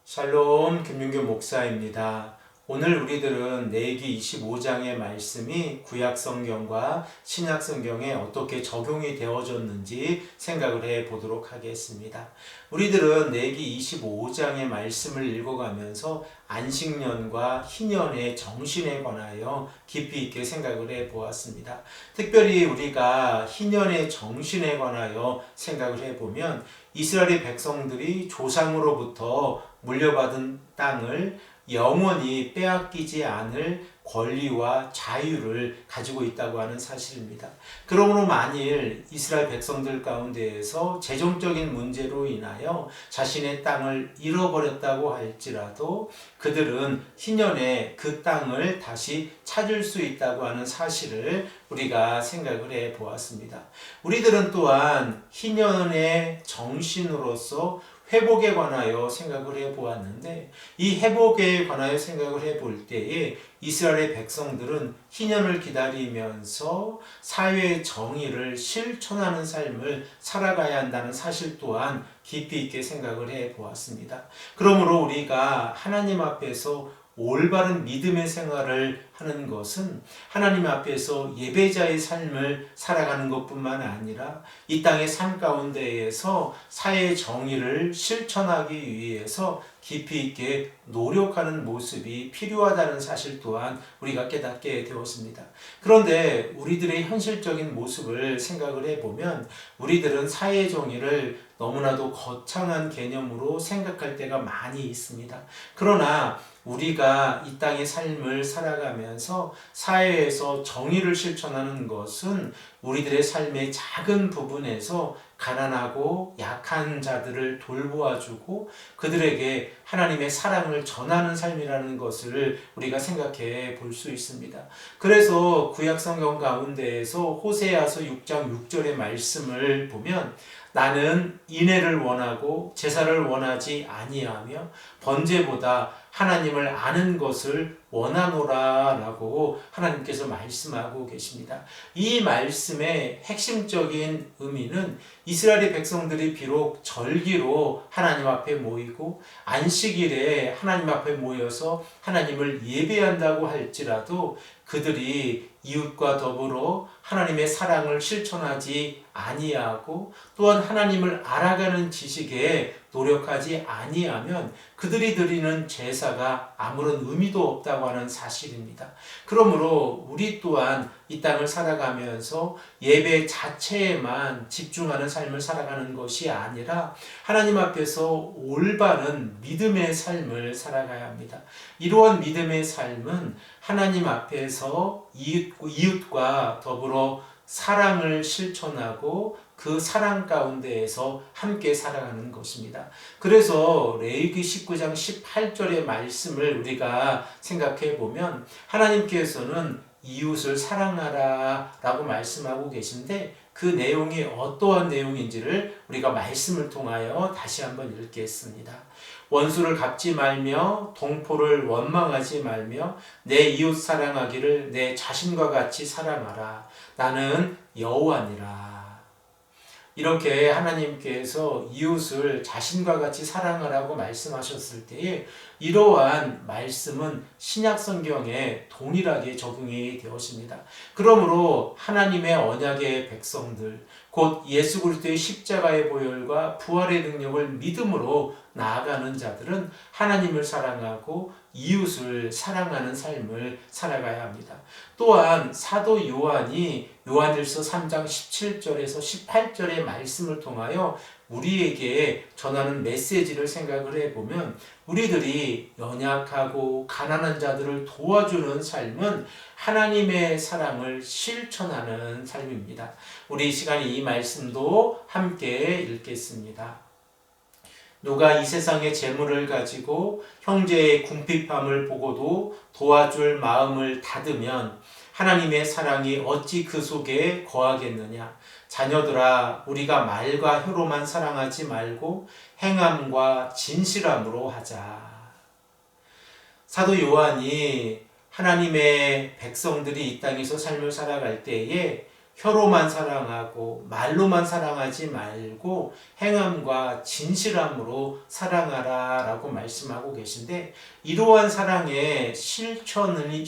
샬롬 김윤규 목사입니다. 오늘 우리들은 레위기 25장의 말씀이 구약성경과 신약성경에 어떻게 적용이 되어졌는지 생각을 해보도록 하겠습니다. 우리들은 레위기 25장의 말씀을 읽어가면서 안식년과 희년의 정신에 관하여 깊이 있게 생각을 해보았습니다. 특별히 우리가 희년의 정신에 관하여 생각을 해보면 이스라엘 백성들이 조상으로부터 물려받은 땅을 영원히 빼앗기지 않을 권리와 자유를 가지고 있다고 하는 사실입니다. 그러므로 만일 이스라엘 백성들 가운데에서 재정적인 문제로 인하여 자신의 땅을 잃어버렸다고 할지라도 그들은 희년에 그 땅을 다시 찾을 수 있다고 하는 사실을 우리가 생각을 해 보았습니다. 우리들은 또한 희년의 정신으로서 회복에 관하여 생각을 해보았는데 이 회복에 관하여 생각을 해볼 때에 이스라엘의 백성들은 희년을 기다리면서 사회의 정의를 실천하는 삶을 살아가야 한다는 사실 또한 깊이 있게 생각을 해보았습니다. 그러므로 우리가 하나님 앞에서 올바른 믿음의 생활을 하는 것은 하나님 앞에서 예배자의 삶을 살아가는 것뿐만 아니라 이 땅의 삶 가운데에서 사회의 정의를 실천하기 위해서 깊이 있게 노력하는 모습이 필요하다는 사실 또한 우리가 깨닫게 되었습니다. 그런데 우리들의 현실적인 모습을 생각을 해보면 우리들은 사회의 정의를 너무나도 거창한 개념으로 생각할 때가 많이 있습니다. 그러나 우리가 이 땅의 삶을 살아가면서 사회에서 정의를 실천하는 것은 우리들의 삶의 작은 부분에서 가난하고 약한 자들을 돌보아주고 그들에게 하나님의 사랑을 전하는 삶이라는 것을 우리가 생각해 볼 수 있습니다. 그래서 구약성경 가운데에서 호세아서 6장 6절의 말씀을 보면 나는 인애를 원하고 제사를 원하지 아니하며 번제보다 하나님을 아는 것을 원하노라 라고 하나님께서 말씀하고 계십니다. 이 말씀의 핵심적인 의미는 이스라엘 백성들이 비록 절기로 하나님 앞에 모이고 안식일에 하나님 앞에 모여서 하나님을 예배한다고 할지라도 그들이 이웃과 더불어 하나님의 사랑을 실천하지 아니하고 또한 하나님을 알아가는 지식에 노력하지 아니하면 그들이 드리는 제사가 아무런 의미도 없다고 하는 사실입니다. 그러므로 우리 또한 이 땅을 살아가면서 예배 자체에만 집중하는 삶을 살아가는 것이 아니라 하나님 앞에서 올바른 믿음의 삶을 살아가야 합니다. 이러한 믿음의 삶은 하나님 앞에서 이웃과 더불어 사랑을 실천하고 그 사랑 가운데에서 함께 살아가는 것입니다. 그래서 레위기 19장 18절의 말씀을 우리가 생각해 보면 하나님께서는 이웃을 사랑하라 라고 말씀하고 계신데 그 내용이 어떠한 내용인지를 우리가 말씀을 통하여 다시 한번 읽겠습니다. 원수를 갚지 말며 동포를 원망하지 말며 내 이웃 사랑하기를 내 자신과 같이 사랑하라. 나는 여호와니라. 이렇게 하나님께서 이웃을 자신과 같이 사랑하라고 말씀하셨을 때에 이러한 말씀은 신약성경에 동일하게 적용이 되었습니다. 그러므로 하나님의 언약의 백성들, 곧 예수 그리스도의 십자가의 보혈과 부활의 능력을 믿음으로 나아가는 자들은 하나님을 사랑하고 이웃을 사랑하는 삶을 살아가야 합니다. 또한 사도 요한이 요한일서 3장 17절에서 18절의 말씀을 통하여 우리에게 전하는 메시지를 생각을 해보면 우리들이 연약하고 가난한 자들을 도와주는 삶은 하나님의 사랑을 실천하는 삶입니다. 우리 이 시간에 이 말씀도 함께 읽겠습니다. 누가 이 세상의 재물을 가지고 형제의 궁핍함을 보고도 도와줄 마음을 닫으면 하나님의 사랑이 어찌 그 속에 거하겠느냐. 자녀들아, 우리가 말과 혀로만 사랑하지 말고 행함과 진실함으로 하자. 사도 요한이 하나님의 백성들이 이 땅에서 삶을 살아갈 때에 혀로만 사랑하고 말로만 사랑하지 말고 행함과 진실함으로 사랑하라 라고 말씀하고 계신데, 이러한 사랑의 실천이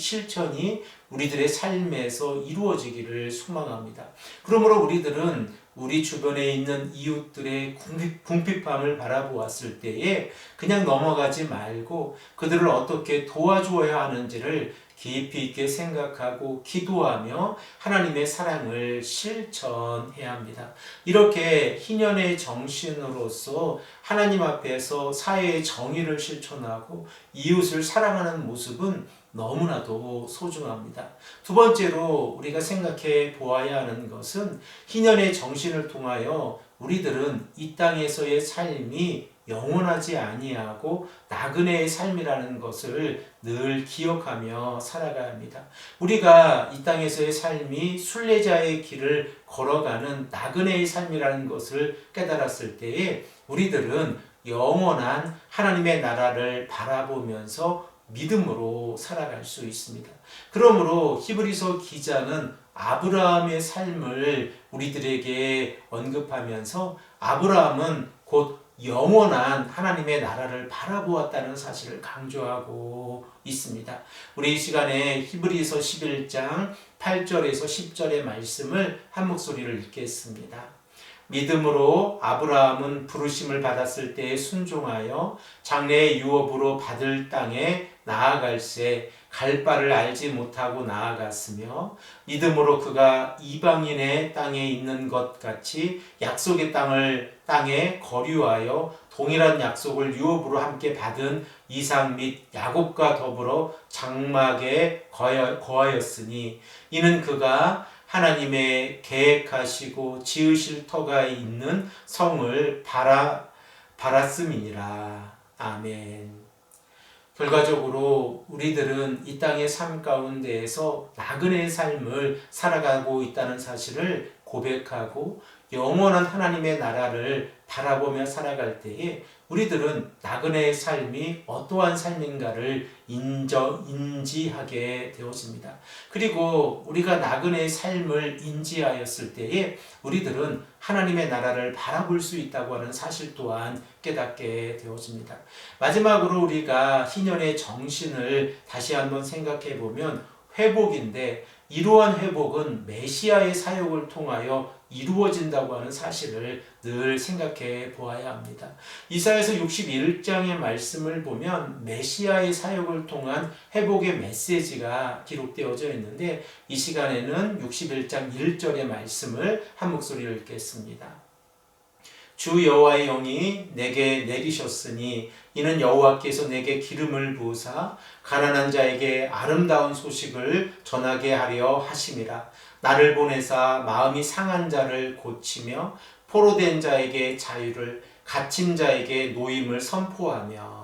우리들의 삶에서 이루어지기를 소망합니다. 그러므로 우리들은 우리 주변에 있는 이웃들의 궁핍함을 바라보았을 때에 그냥 넘어가지 말고 그들을 어떻게 도와주어야 하는지를 깊이 있게 생각하고 기도하며 하나님의 사랑을 실천해야 합니다. 이렇게 희년의 정신으로서 하나님 앞에서 사회의 정의를 실천하고 이웃을 사랑하는 모습은 너무나도 소중합니다. 두 번째로 우리가 생각해 보아야 하는 것은, 희년의 정신을 통하여 우리들은 이 땅에서의 삶이 영원하지 아니하고 나그네의 삶이라는 것을 늘 기억하며 살아가야 합니다. 우리가 이 땅에서의 삶이 순례자의 길을 걸어가는 나그네의 삶이라는 것을 깨달았을 때에 우리들은 영원한 하나님의 나라를 바라보면서 믿음으로 살아갈 수 있습니다. 그러므로 히브리서 기자는 아브라함의 삶을 우리들에게 언급하면서, 아브라함은 곧 영원한 하나님의 나라를 바라보았다는 사실을 강조하고 있습니다. 우리 이 시간에 히브리서 11장 8절에서 10절의 말씀을 한 목소리를 읽겠습니다. 믿음으로 아브라함은 부르심을 받았을 때에 순종하여 장래의 유업으로 받을 땅에 나아갈새 갈 바를 알지 못하고 나아갔으며, 믿음으로 그가 이방인의 땅에 있는 것 같이 약속의 땅에 거류하여 동일한 약속을 유업으로 함께 받은 이삭 및 야곱과 더불어 장막에 거하였으니, 이는 그가 하나님의 계획하시고 지으실 터가 있는 성을 바랐음이니라. 아멘. 결과적으로 우리들은 이 땅의 삶 가운데에서 나그네의 삶을 살아가고 있다는 사실을 고백하고 영원한 하나님의 나라를 바라보며 살아갈 때에 우리들은 나그네의 삶이 어떠한 삶인가를 인지하게 되어집니다. 그리고 우리가 나그네의 삶을 인지하였을 때에 우리들은 하나님의 나라를 바라볼 수 있다고 하는 사실 또한 깨닫게 되어집니다. 마지막으로 우리가 희년의 정신을 다시 한번 생각해 보면 회복인데, 이러한 회복은 메시아의 사역을 통하여 이루어진다고 하는 사실을 늘 생각해 보아야 합니다. 이사야서 61장의 말씀을 보면 메시아의 사역을 통한 회복의 메시지가 기록되어져 있는데, 이 시간에는 61장 1절의 말씀을 한 목소리로 읽겠습니다. 주 여호와의 영이 내게 내리셨으니 이는 여호와께서 내게 기름을 부으사 가난한 자에게 아름다운 소식을 전하게 하려 하심이라. 나를 보내사 마음이 상한 자를 고치며 포로된 자에게 자유를, 갇힌 자에게 노임을 선포하며.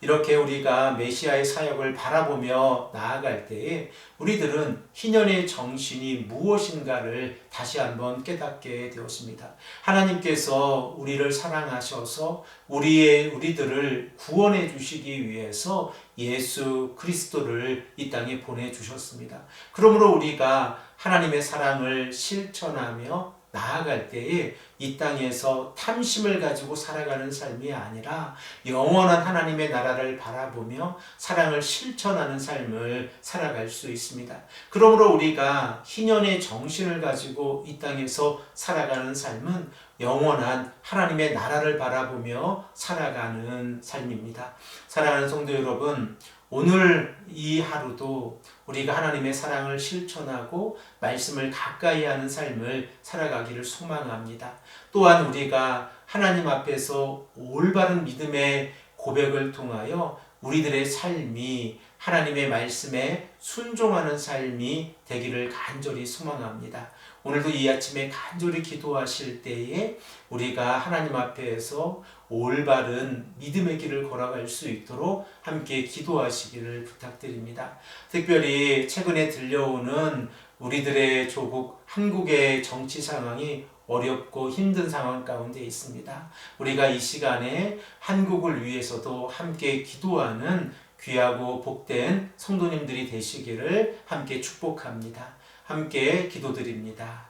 이렇게 우리가 메시아의 사역을 바라보며 나아갈 때에 우리들은 희년의 정신이 무엇인가를 다시 한번 깨닫게 되었습니다. 하나님께서 우리를 사랑하셔서 우리들을 구원해 주시기 위해서 예수 그리스도를 이 땅에 보내주셨습니다. 그러므로 우리가 하나님의 사랑을 실천하며 나아갈 때에 이 땅에서 탐심을 가지고 살아가는 삶이 아니라 영원한 하나님의 나라를 바라보며 사랑을 실천하는 삶을 살아갈 수 있습니다. 그러므로 우리가 희년의 정신을 가지고 이 땅에서 살아가는 삶은 영원한 하나님의 나라를 바라보며 살아가는 삶입니다. 사랑하는 성도 여러분, 오늘 이 하루도 우리가 하나님의 사랑을 실천하고 말씀을 가까이 하는 삶을 살아가기를 소망합니다. 또한 우리가 하나님 앞에서 올바른 믿음의 고백을 통하여 우리들의 삶이 하나님의 말씀에 순종하는 삶이 되기를 간절히 소망합니다. 오늘도 이 아침에 간절히 기도하실 때에 우리가 하나님 앞에서 올바른 믿음의 길을 걸어갈 수 있도록 함께 기도하시기를 부탁드립니다. 특별히 최근에 들려오는 우리들의 조국 한국의 정치 상황이 어렵고 힘든 상황 가운데 있습니다. 우리가 이 시간에 한국을 위해서도 함께 기도하는 귀하고 복된 성도님들이 되시기를 함께 축복합니다. 함께 기도드립니다.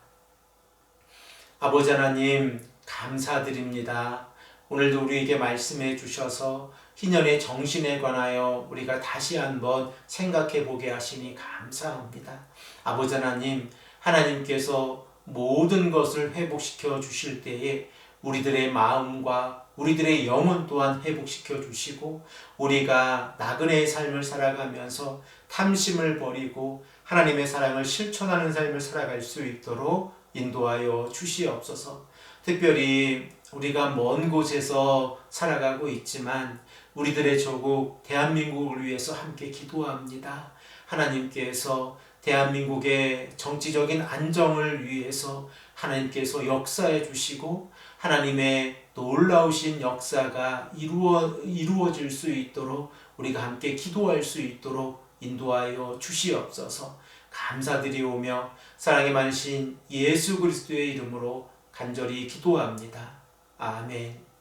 아버지 하나님, 감사드립니다. 오늘도 우리에게 말씀해 주셔서 희년의 정신에 관하여 우리가 다시 한번 생각해 보게 하시니 감사합니다. 아버지 하나님, 하나님께서 모든 것을 회복시켜 주실 때에 우리들의 마음과 우리들의 영혼 또한 회복시켜 주시고, 우리가 나그네의 삶을 살아가면서 탐심을 버리고 하나님의 사랑을 실천하는 삶을 살아갈 수 있도록 인도하여 주시옵소서. 특별히 우리가 먼 곳에서 살아가고 있지만 우리들의 조국 대한민국을 위해서 함께 기도합니다. 하나님께서 대한민국의 정치적인 안정을 위해서 하나님께서 역사해 주시고 하나님의 놀라우신 역사가 이루어질 수 있도록 우리가 함께 기도할 수 있도록 인도하여 주시옵소서. 감사드리오며 사랑의 많으신 예수 그리스도의 이름으로 간절히 기도합니다. 아멘.